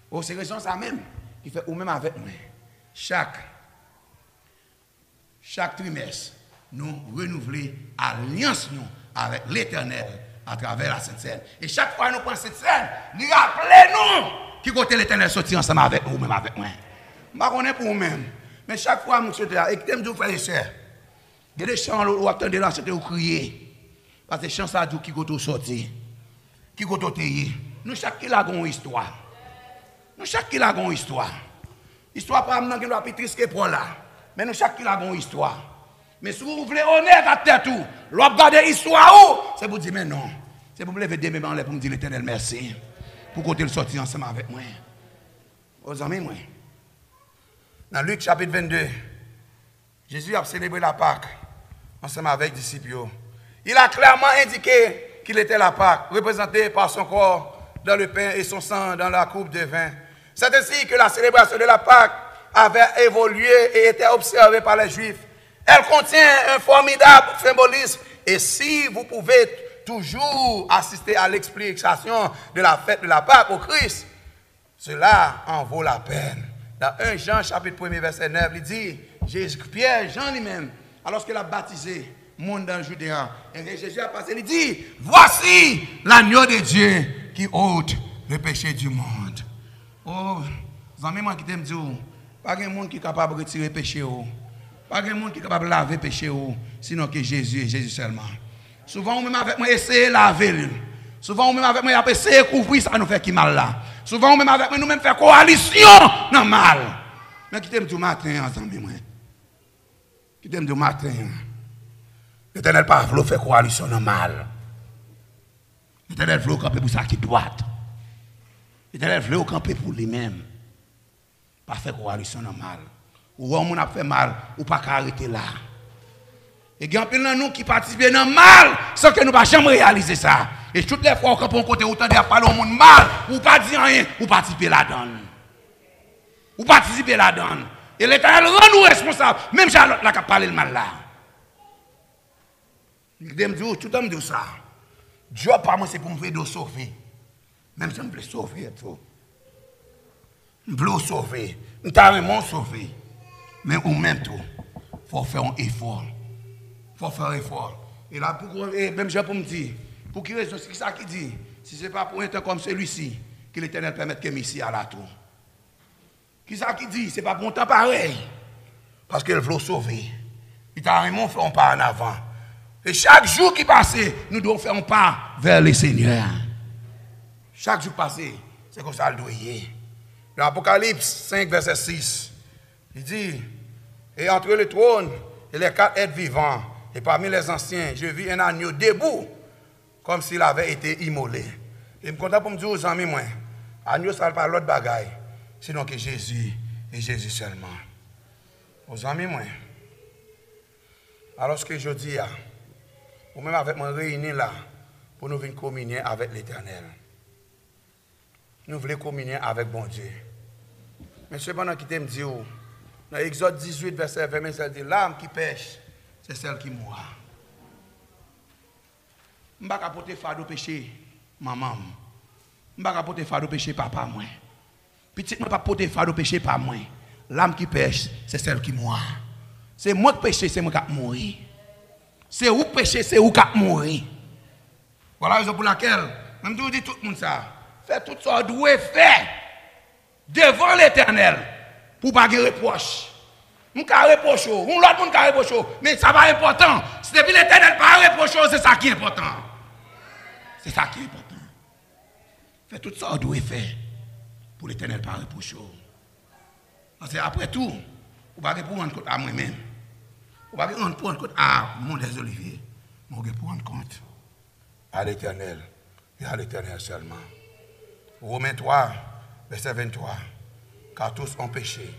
Oh, c'est raison ça même qui fait ou même avec moi. Chaque trimestre, nous renouvelons alliance nous avec l'Éternel à travers la Sainte Seine. Et chaque fois que nous prenons cette scène, nous rappelons-nous qui côté l'Éternel sorti ensemble avec nous, même avec moi. Je ne connais pas pour vous-même. Mais chaque fois que nous sommes là, et que je vous frères et sœurs, il y a des chants où vous attendez là, c'était crier. Parce que les chants, ça dit qui côté sorti, qui côté teyé. Nous, chaque qui a une histoire. Nous, chaque qui a une histoire. Histoire pas maintenant qui doit plus triste que pour là. Mais nous, chaque qui a une histoire. Mais si vous voulez honnête à tête tout, regardez l'histoire, c'est pour dire mais non. C'est pour me lever des mains pour me dire l'Éternel merci. Pour côté le sortir ensemble avec moi. Aux amis, moi. Dans Luc chapitre 22, Jésus a célébré la Pâque ensemble avec les disciples. Il a clairement indiqué qu'il était la Pâque, représenté par son corps dans le pain et son sang dans la coupe de vin. C'est ainsi que la célébration de la Pâque avait évolué et était observée par les Juifs. Elle contient un formidable symbolisme. Et si vous pouvez toujours assister à l'explication de la fête de la Pâque au Christ, cela en vaut la peine. Dans 1 Jean, chapitre 1, verset 9, il dit, Pierre, Jean lui-même, alors qu'il a baptisé le monde dans le Judéen, et Jésus a passé, il dit, voici l'agneau de Dieu qui ôte le péché du monde. Oh, amis, moi qui t'aime dire, pas de monde qui est capable de retirer le péché. Pas de monde qui est capable de laver le péché, sinon que Jésus et Jésus seulement. Souvent, même avec moi, essayer de laver. Souvent, même avec moi, essayer de couvrir, ça nous fait qui mal là. Souvent, même avec moi, nous même faire coalition dans mal. Mais qui t'aime du matin, amis, moi. Qui t'aime du matin. L'Éternel pas voulu faire coalition dans mal. L'Éternel voulu camper pour ça qui droite. L'Éternel voulu camper pour lui-même. Pas faire coalition dans mal. Ou on a fait mal, ou pas arrêter là. Et il y a plein de nous qui participent dans le mal sans que nous ne jamais réaliser ça. Et toutes les fois qu'on peut côté autant de parler au monde mal, ou pas dire rien, ou participer là-dedans. Ou participer là-dedans. Et l'Éternel rend nous responsables, même si l'autre qui a parlé le mal là. Il me dit, tout le monde dit ça. Dieu pas moi c'est pour me faire sauver. Même si je veux sauver tout. Je veux sauver. Je veux sauver. Mais ou même tout. Il faut faire un effort. Il faut faire un effort. Et là, même je pour me dire, pour qui raison, c'est ça qui dit, si ce n'est pas pour un temps comme celui-ci, que l'Éternel permette que Messie à la tour. Qui ça qui dit, ce n'est pas pour un temps pareil. Parce qu'il veut sauver. Il t'a vraiment fait un pas en avant. Et chaque jour qui passe, nous devons faire un pas vers le Seigneur. Chaque jour passé, c'est comme ça le doyer. Dans l'Apocalypse 5, verset 6, il dit, Et entre le trône et les 4 êtres vivants, et parmi les anciens, je vis un agneau debout, comme s'il avait été immolé. Et je suis content pour me dire aux amis, moi, agneau, ça ne parle pas l'autre bagaille, sinon que Jésus et Jésus seulement. Aux amis, moi, alors que je dis, ou même avec moi réunis là, pour nous venir communier avec l'Éternel. Nous voulons communier avec bon Dieu. Mais cependant, qui me dit, dans Exode 18, verset 20, ça dit, l'âme qui pêche, c'est celle qui mourra. Je ne vais pas porter fardeau péché, maman. Je ne vais pas porter fardeau péché, papa, moi. Petit, je ne vais pas porter fardeau péché, pas moi. L'âme qui pêche, c'est celle qui mourra. C'est moi qui pêche, c'est moi qui mourir. C'est où péché, c'est où qui mourir. Voilà la raison pour laquelle, même si vous dites tout le monde ça, faites tout ça, doit faire devant l'Éternel pour ne pas de reproche. On ne peut pas reprocher, on l'autre monde peut reprocher, mais ça va être important. Si depuis l'Éternel pas reprocher, c'est ça qui est important. C'est ça qui est important. Faites tout ça, doit faire pour l'Éternel pas reprocher. Parce que après tout, vous ne pouvez pas rendre compte à moi-même. Vous ne pouvez pas rendre compte à mon des Olivier. Mais vous pouvez rendre compte à l'Éternel et à l'Éternel seulement. Romains 3, verset 23. Car tous ont péché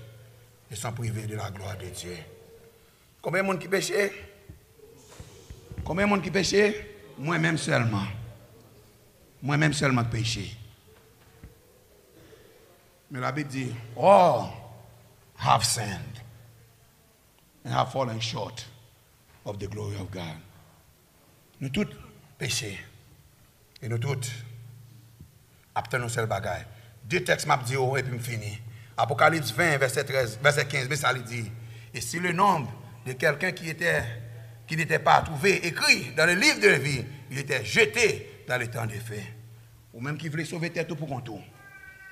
et sont privés de la gloire de Dieu. Combien de monde qui péche? Combien de monde qui péche? Moi-même seulement. Moi-même seulement péché. Mais la Bible dit, all have sinned and have fallen short of the glory of God. Nous tous péché et nous tous obtenons seul bagaille. Deux textes m'a dit et puis me fini. Apocalypse 20 verset 13 verset 15 mais ça lui dit et si le nombre de quelqu'un qui n'était pas trouvé écrit dans le livre de la vie, il était jeté dans le temps des faits. Ou même qui voulait sauver tête pour compte.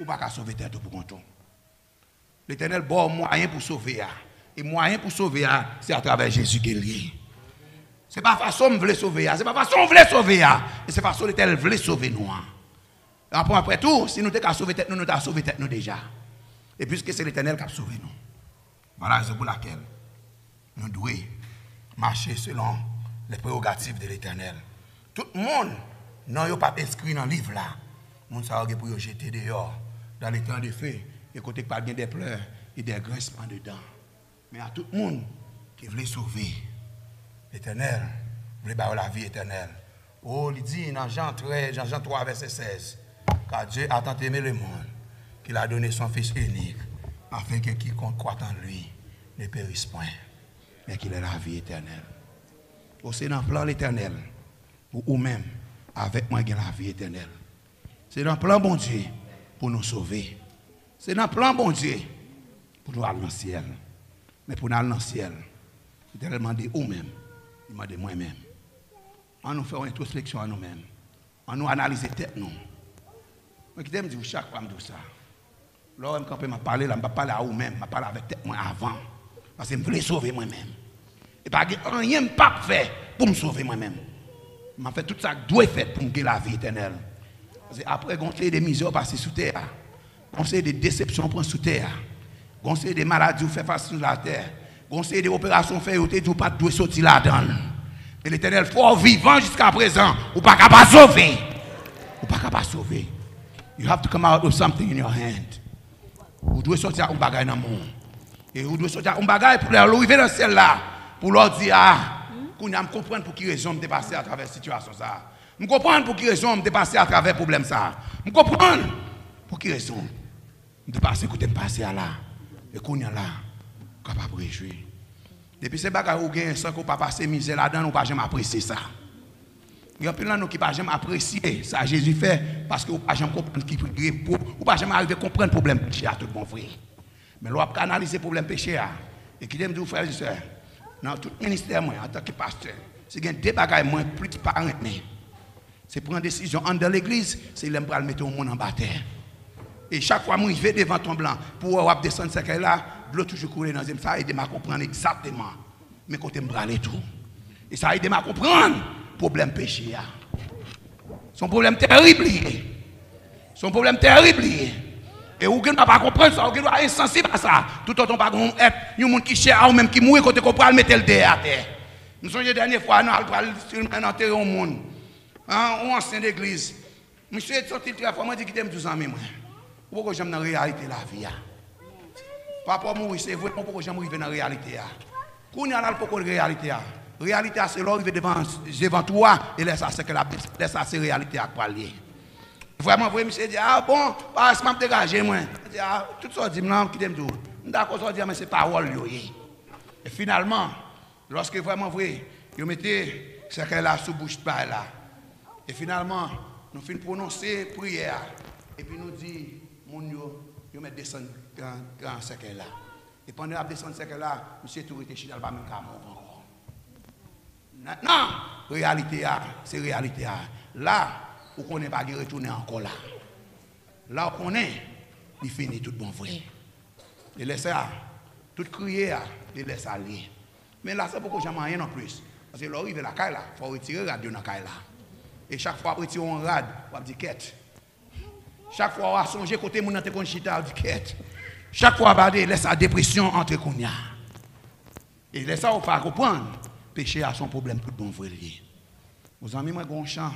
Ou pas qu'à sauver tête pour compte. L'Éternel bon moyen pour sauver. Et moyen pour sauver, c'est à travers Jésus qui est lié. Ce n'est pas façon de voulait sauver. Ce n'est pas façon de voulait sauver. Et c'est façon l'Éternel voulait sauver nous. Après tout, si nous avons sauvé tête, nous avons sauvé tête nous déjà. Et puisque c'est l'Éternel qui a sauvé nous. Voilà la raison pour laquelle nous devons marcher selon les prérogatives de l'Éternel. Tout le monde n'a pas inscrit dans le livre là. Le monde s'est pour jeter dehors dans les temps de feu. Et côté pas bien des pleurs et des grincements dedans. Mais à tout le monde qui voulait sauver l'Éternel, voulait avoir la vie éternelle. Oh, il dit dans Jean 3, verset 16, car Dieu a tant aimé le monde qu'il a donné son Fils unique, afin que quiconque croit en lui ne périsse point, mais qu'il ait la vie éternelle. C'est dans le plan l'éternel, ou même avec moi qui a la vie éternelle. C'est dans le plan bon Dieu pour nous sauver. C'est dans le plan bon Dieu pour nous aller dans le ciel. Mais pour nous aller dans le ciel, il a demandé nous-mêmes, il m'a demandé moi-même. On nous fait une introspection à nous-mêmes. On nous analyse tête nous. Moi qui t'aime dire chaque fois me dit ça. Là, quand je parle, je ne parle pas à vous-même, je parle avec tête moi avant. Parce que je voulais sauver moi-même. Et pas rien pas fait pour me sauver moi-même. Je fais tout ça que doit faire pour me gagner la vie éternelle. Parce que après, on a des misères passer sous terre. On a des déceptions prendre sous terre. On a des maladies fait face sur la terre. On a des opérations fait et tu pas doit sortir là-dedans. Mais l'Éternel fort vivant jusqu'à présent, ou pas capable de sauver. Ou pas capable de sauver. You have to come out with something in your hand. Vous devez sortir un bagage dans le monde. Et vous devez sortir un bagage pour arriver dans celle là. Pour leur dire, qu'on me comprendre pour qui raison me passer à travers cette situation ça. Me comprendre pour qui raison me passer à travers problème ça. Me comprendre pour qui raison me passer que me passer à là. Et qu'on y a là, capable de réjouir. Depuis ces bagages où gagne sans qu'on pas passer misère là-dedans, nous pas jamais apprécier ça. Il y a plein de gens qui pas jamais apprécier ça Jésus fait parce que ou pas jamais comprendre qui ou pas jamais arriver comprendre le problème péché à tout bon frère. Mais l'on a analyser le problème péché et qui aime dire frère et sœur dans tout ministère moi en tant que pasteur, c'est gain deux bagages moins plus pas mais c'est prendre décision dans l'église, c'est l'aime pour mettre au monde en bas terre. Et chaque fois que je vais devant ton blanc pour descendre ce là, l'eau toujours couler dans ça aide à comprendre exactement mais côté me braler tout. Et ça aide à comprendre problème péché. Son problème terrible. Son problème terrible. Et vous ne pas comprendre ça, vous ne pas insensible à ça. Tout autant pas être un monde qui cherche ou même qui mourit quand on peut mettre le dé à terre. Nous sommes la dernière fois, nous allons enterrer un monde. Un ancien d'église. Monsieur est sorti très fort, moi je dis qu'il aime 12 ans. Pourquoi j'aime dans la réalité la vie? Papa mourir, c'est vrai, pourquoi j'aime arriver dans la réalité? Quand on a le pourquoi la réalité? La réalité, c'est l'arrivée devant toi et laisse ça, c'est que la réalité à parler. Vraiment, vous monsieur dit, ah bon, je vais me dégager, moi. Je dis, ah, tout ça, dit, non, qui t'aime tout. D'accord, ça dit, mais c'est parole, et finalement, lorsque vraiment, vrai, vous mettez ce qu'elle a sous bouche par là. Et finalement, nous finissons prononcer prière. Et puis nous disons, mon yo, nous mettons descendre dans ce qu'elle là. Et pendant la descendre ce qu'elle là, monsieur tout était chez le bas, même encore. Maintenant, réalité, c'est réalité. Là, vous ne connaissez pas de retourner encore là. Là, on connaît, il finit tout bon vrai. Et laisse ça, tout crier, il laisse aller. Mais là, c'est pourquoi j'aime rien en plus. Parce que l'arrivée de la caille là, il faut retirer la radio dans la caille là. Et chaque fois, on retire un rad, on dit quête. Chaque fois, on va songer côté mon ante chita, on dit quête. Chaque fois, on va laisse la dépression entre Kounia. Et laisse ça, on va comprendre. Péché a son problème tout bon vrai. Vous amis, moi, un chant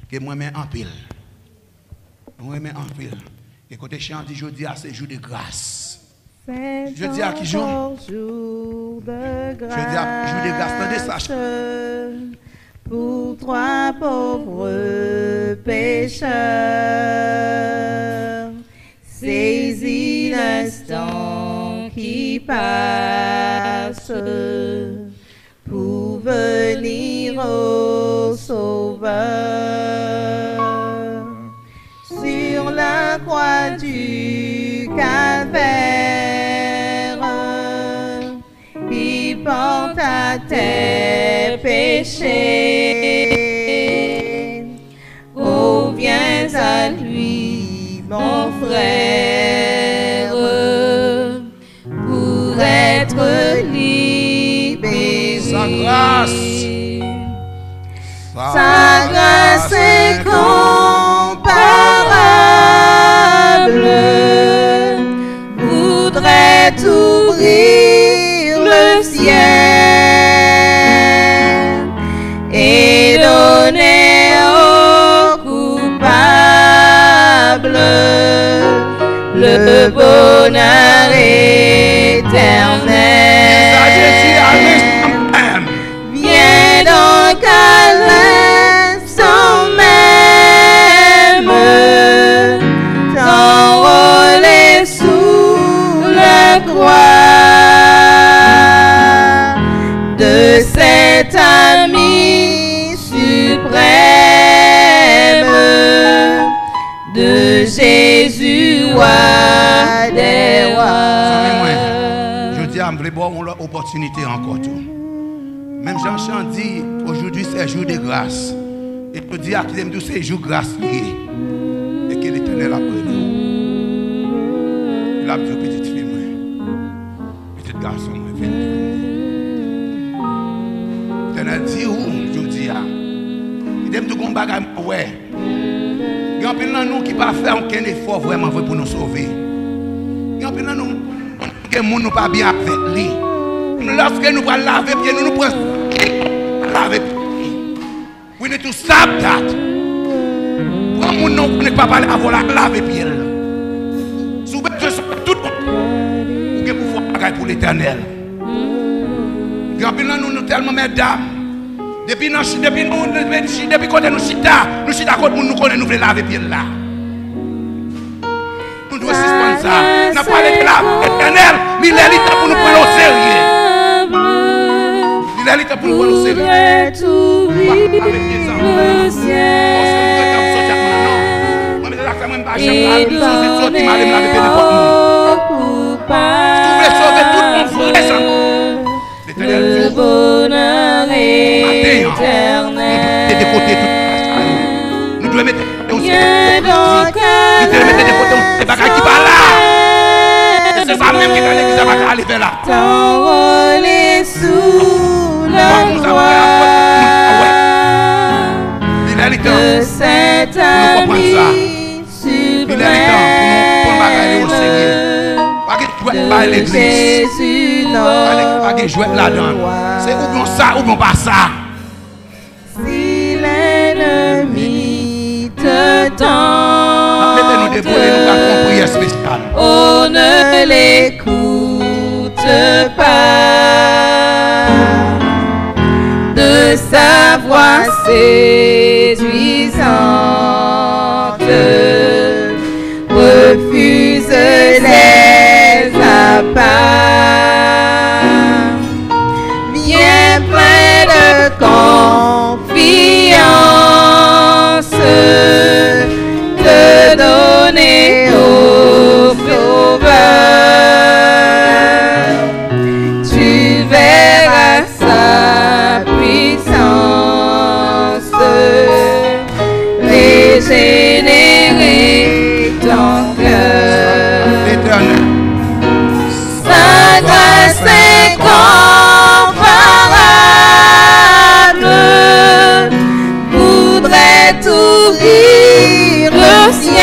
que moi, je en pile. Moi, je en pile. Et côté chant dit, je dis à ce jour de grâce. Je dis à qui jour? Jour de grâce. Je dis à jour de grâce. Attendez ça. Pour trois pauvres pécheurs, saisis l'instant qui passe pour venir au Sauveur. Sur la croix du Calvaire, il porte à tes péchés. Oh, viens à lui, mon frère, pour être libéré. Sa grâce. Sa grâce est comparable, voudrait ouvrir le ciel et donner aux coupables le bonheur éternel. Viens donc à l'instant même t'enrôler sous la croix de cet ami suprême de Jésus, roi des rois. Je dis à me voir l'opportunité encore tout. Même Jean-Jean dit, aujourd'hui c'est jour de grâce. Et je dis à qui aime tout, c'est jour de grâce lié. Et que l'Éternel a pris nous. Il a dit aux petites filles, petit garçon, l'Éternel dit où, je dis à. Il aime tout comme bagage, ouais. Il y a un peu de nous qui ne pas faire aucun effort vraiment pour nous sauver. Il y a un peu de nous qui ne pas bien avec lui. Lorsque nous allons laver pieds, nous prenons laver pieds. We need to stop that. Quand nous ne pas parler avant laver pieds. Si vous avez tout le monde, vous pouvez faire un pour l'Éternel. Nous tellement mesdames. Depuis quand nous chita, nous nous connaissons, nous voulons laver pieds là. Nous devons suspendre ça. Nous avons parlé de l'Éternel, mais il est là pour nous prendre au sérieux. Il est là pour nous prendre au sérieux. Le bonheur éternel. Nous devons mettre Viens donc à c'est ça même qui va aller là. t'enrôler sous la croix de cet ami suprême Pas l'église. Jésus Pas de jouet là-dedans. C'est ou bien ça ou bien pas ça. Si l'ennemi te Mettez-nous tente, debout et nous allons une prière spéciale. oh ne l'écoute pas de sa voix séduisante, refuse les appâts, viens plein de confiance, te donner au Sauveur, tu verras sa puissance régénérer ton cœur. L'éternel. Sa grâce incomparable voudrait ouvrir le ciel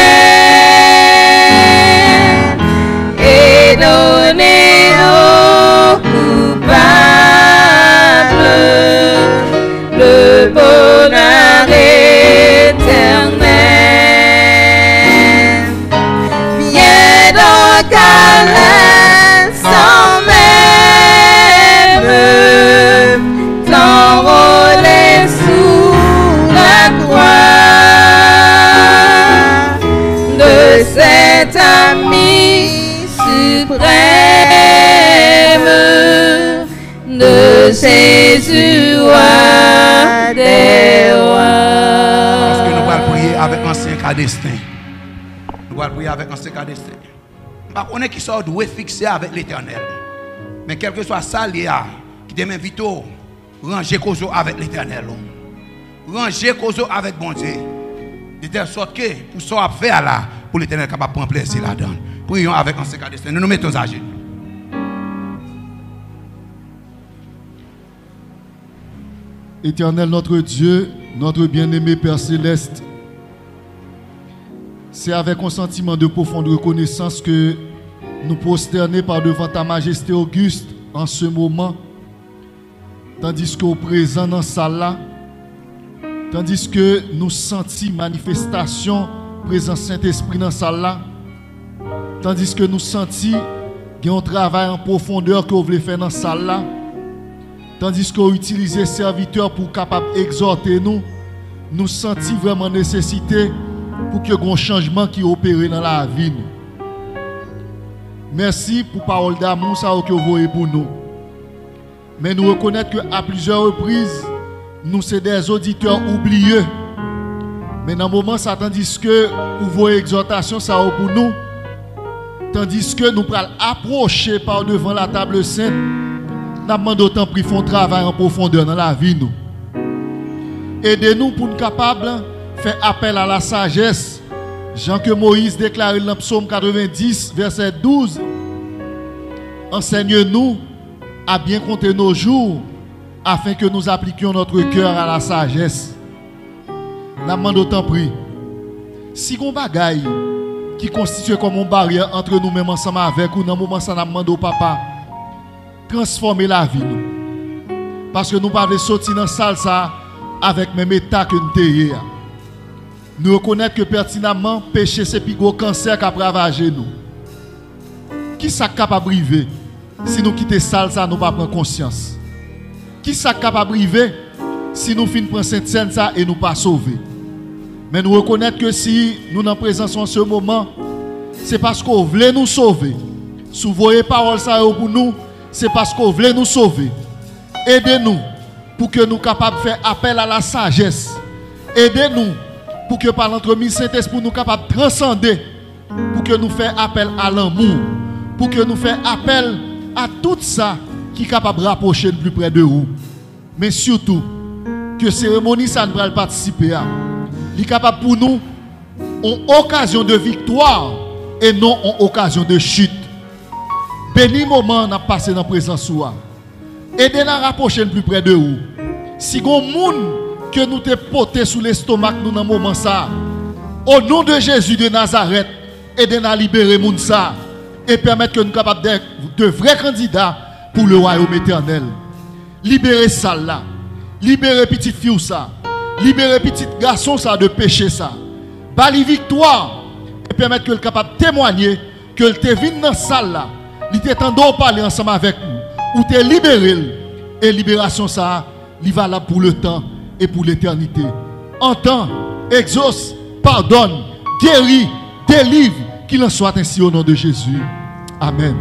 et donner aux coupables le bonheur éternel. Viens donc à l'instant même t'enrôler sous la croix de cet ami suprême de Jésus, roi des Parce que nous rois. allons prier avec ancien cas destin. Nous allons prier avec ancien cas destin. On est qui sort doué fixé avec l'éternel. Mais quel que soit ça, qui te m'invite à ranger cause avec l'éternel. Ranger cause avec bon Dieu. De telle sorte que pour ce qu'on fait là, pour l'éternel capable de prendre plaisir là-dedans. Prions avec ancien cas destin. Nous nous mettons à genoux. Éternel notre Dieu, notre bien-aimé Père Céleste, c'est avec un sentiment de profonde reconnaissance que nous prosternons par devant ta majesté auguste en ce moment, tandis qu'au présent dans cette salle, tandis que nous sentons manifestation présence Saint-Esprit dans cette salle, tandis que nous sentons qu'il y a un travail en profondeur que vous voulez faire dans cette salle, tandis qu'on utilise les serviteurs pour capable exhorter nous, nous sentons vraiment nécessité pour qu'il y ait un changement qui opère dans la vie. Merci pour la parole d'amour que vous voyez pour nous. Mais nous reconnaissons qu'à plusieurs reprises, nous sommes des auditeurs oublieux. Mais dans le moment, ça tandis que vous voyez exhortation ça pour nous, tandis que nous allons approcher par devant la table sainte, nous demandons d'autant plus font travail en profondeur dans la vie. Aidez-nous pour nous capables de faire appel à la sagesse. Jean que Moïse déclare dans le psaume 90, verset 12. Enseigne-nous à bien compter nos jours afin que nous appliquions notre cœur à la sagesse. Nous demandons d'autant plus. Si on bagaille qui constitue comme une barrière entre nous-mêmes ensemble avec ou dans le moment ça nous demande au papa transformer la vie nous. Parce que nous ne pouvons pas sortir dans la salle ça avec même état que nous sommes. Nous reconnaissons que pertinemment péché c'est plus gros cancer qui a ravagé nous. Qui ça capable de briver si nous quittons la salle ça nous pas prendre conscience. Qui ça capable de briver si nous finissons prendre cette scène ça et nous pas sauver. Mais nous reconnaissons que si nous en présence en ce moment, c'est parce qu'on voulait nous sauver. Si vous voyez parole ça pour nous, c'est parce qu'on voulait nous sauver. Aidez-nous pour que nous soyons capables de faire appel à la sagesse. Aidez-nous pour que par l'entremise Saint-Esprit nous soyons capables de transcender. Pour que nous fassions appel à l'amour. Pour que nous fassions appel à tout ça qui est capable de rapprocher le plus près de vous. Mais surtout, que cérémonie ça ne va pas participer à. Il est capable pour nous une occasion de victoire et non une occasion de chute. Béni moment n'a passé dans la présence de soi. Aidez-nous à rapprocher le plus près de vous. Si vous avez des gens que nous te porté sous l'estomac nous dans ce moment ça, au nom de Jésus de Nazareth, aidez-nous à libérer les gens ça. et permettre que nous soyons capables d'être de vrais candidats pour le royaume éternel. Libérez ça là. Libérez petite fille ça. Libérez petit garçon ça de péché ça. Bali victoire et permettre que le capable de témoigner que le te venu dans salle là. Il t'entend parler ensemble avec nous ou te libéré et libération ça il valable pour le temps et pour l'éternité. Entends, exauce, pardonne, guéris, délivre, qu'il en soit ainsi au nom de Jésus. Amen.